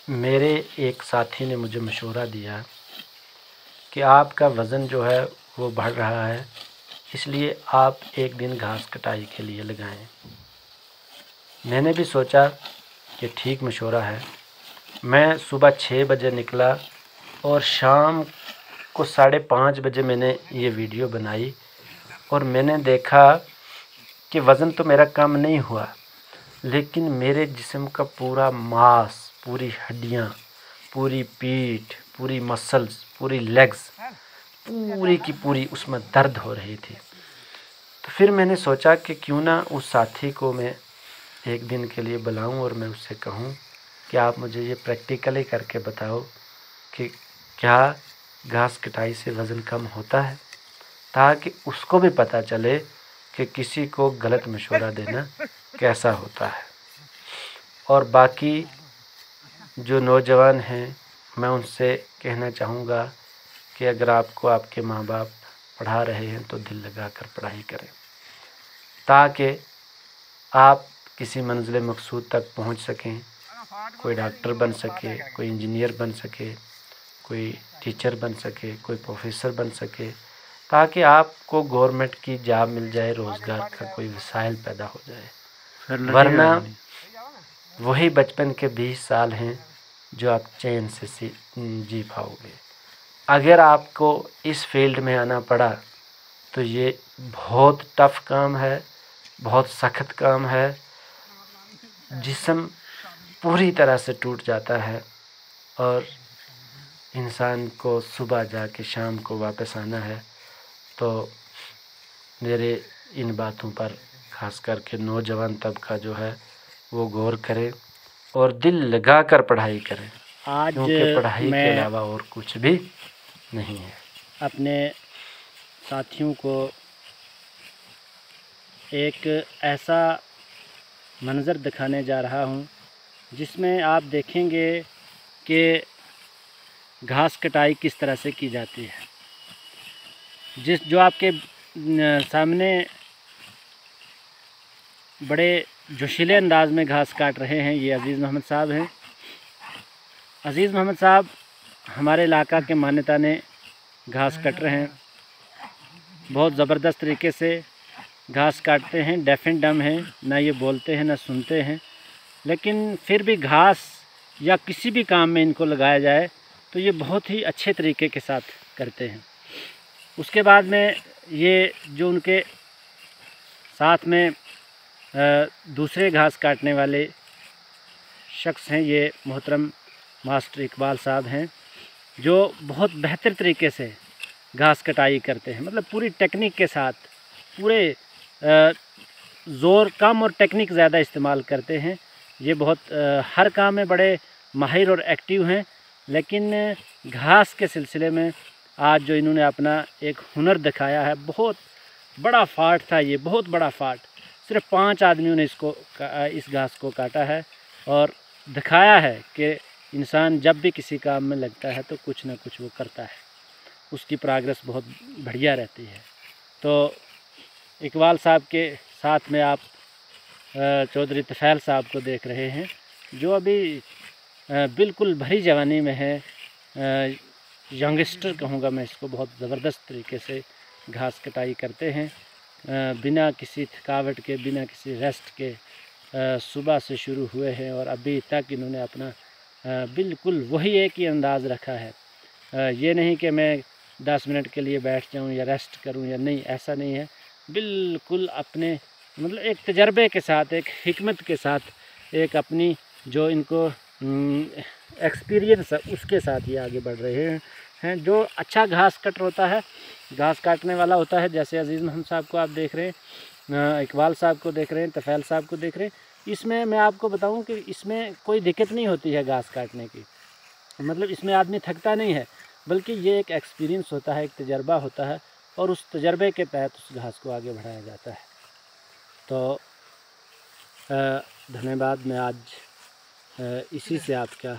मेरे एक साथी ने मुझे मशवरा दिया कि आपका वज़न जो है वो बढ़ रहा है, इसलिए आप एक दिन घास कटाई के लिए लगाएं। मैंने भी सोचा कि ठीक मशवरा है। मैं सुबह 6 बजे निकला और शाम को 5:30 बजे मैंने ये वीडियो बनाई और मैंने देखा कि वज़न तो मेरा कम नहीं हुआ, लेकिन मेरे जिस्म का पूरा मांस, पूरी हड्डियाँ, पूरी पीठ, पूरी मसल्स, पूरी लेग्स, पूरी की पूरी उसमें दर्द हो रही थी। तो फिर मैंने सोचा कि क्यों ना उस साथी को मैं एक दिन के लिए बुलाऊं और मैं उससे कहूं कि आप मुझे ये प्रैक्टिकली करके बताओ कि क्या घास कटाई से वज़न कम होता है, ताकि उसको भी पता चले कि किसी को गलत मशवरा देना कैसा होता है। और बाकी जो नौजवान हैं, मैं उनसे कहना चाहूँगा कि अगर आपको आपके माँ बाप पढ़ा रहे हैं तो दिल लगा कर पढ़ाई करें, ताकि आप किसी मंजिल मकसूद तक पहुँच सकें। कोई डॉक्टर बन सके, कोई इंजीनियर बन सके, कोई टीचर बन सके, कोई प्रोफेसर बन सके, ताकि आपको गवर्नमेंट की जॉब मिल जाए, रोज़गार का कोई वसाइल पैदा हो जाए। वरना वही बचपन के 20 साल हैं जो आप चैन से जी पाओगे। अगर आपको इस फील्ड में आना पड़ा तो ये बहुत टफ़ काम है, बहुत सख्त काम है। जिस्म पूरी तरह से टूट जाता है और इंसान को सुबह जाके शाम को वापस आना है। तो मेरे इन बातों पर ख़ास करके नौजवान तबका जो है वो गौर करे और दिल लगा कर पढ़ाई करें, क्योंकि पढ़ाई के अलावा और कुछ भी नहीं है। अपने साथियों को एक ऐसा मंज़र दिखाने जा रहा हूँ जिसमें आप देखेंगे कि घास कटाई किस तरह से की जाती है। जो आपके सामने बड़े जोशीले अंदाज में घास काट रहे हैं, ये अज़ीज़ मोहम्मद साहब हैं। अज़ीज़ मोहम्मद साहब हमारे इलाका के मान्यता ने घास कट रहे हैं। बहुत ज़बरदस्त तरीके से घास काटते हैं, डेफ एंड डम हैं, ना ये बोलते हैं ना सुनते हैं, लेकिन फिर भी घास या किसी भी काम में इनको लगाया जाए तो ये बहुत ही अच्छे तरीके के साथ करते हैं। उसके बाद में ये जो उनके साथ में दूसरे घास काटने वाले शख्स हैं, ये मोहतरम मास्टर इकबाल साहब हैं, जो बहुत बेहतर तरीके से घास कटाई करते हैं। मतलब पूरी टेक्निक के साथ, पूरे ज़ोर कम और टेक्निक ज़्यादा इस्तेमाल करते हैं। ये बहुत हर काम में बड़े माहिर और एक्टिव हैं, लेकिन घास के सिलसिले में आज जो इन्होंने अपना एक हुनर दिखाया है, बहुत बड़ा फाट था ये, बहुत बड़ा फाट। सिर्फ 5 आदमियों ने इस घास को काटा है और दिखाया है कि इंसान जब भी किसी काम में लगता है तो कुछ ना कुछ वो करता है, उसकी प्रोग्रेस बहुत बढ़िया रहती है। तो इकबाल साहब के साथ में आप चौधरी तफ़ैल साहब को देख रहे हैं, जो अभी बिल्कुल भरी जवानी में है। यंगस्टर कहूँगा मैं इसको, बहुत ज़बरदस्त तरीके से घास कटाई करते हैं, बिना किसी थकावट के, बिना किसी रेस्ट के। सुबह से शुरू हुए हैं और अभी तक इन्होंने अपना बिल्कुल वही एक ही अंदाज़ रखा है। ये नहीं कि मैं 10 मिनट के लिए बैठ जाऊं या रेस्ट करूं या नहीं, ऐसा नहीं है। बिल्कुल अपने मतलब एक तजर्बे के साथ, एक हिकमत के साथ, एक अपनी जो इनको एक्सपीरियंस है उसके साथ ये आगे बढ़ रहे हैं। जो अच्छा घास कटर होता है, घास काटने वाला होता है, जैसे अज़ीज़ मोहम्मद साहब को आप देख रहे हैं, इकबाल साहब को देख रहे हैं, तफ़ैल साहब को देख रहे हैं, इसमें मैं आपको बताऊं कि इसमें कोई दिक्कत नहीं होती है घास काटने की। मतलब इसमें आदमी थकता नहीं है, बल्कि ये एक एक्सपीरियंस होता है, एक तजर्बा होता है, और उस तजर्बे के तहत उस घास को आगे बढ़ाया जाता है। तो धन्यवाद। मैं आज इसी से आपका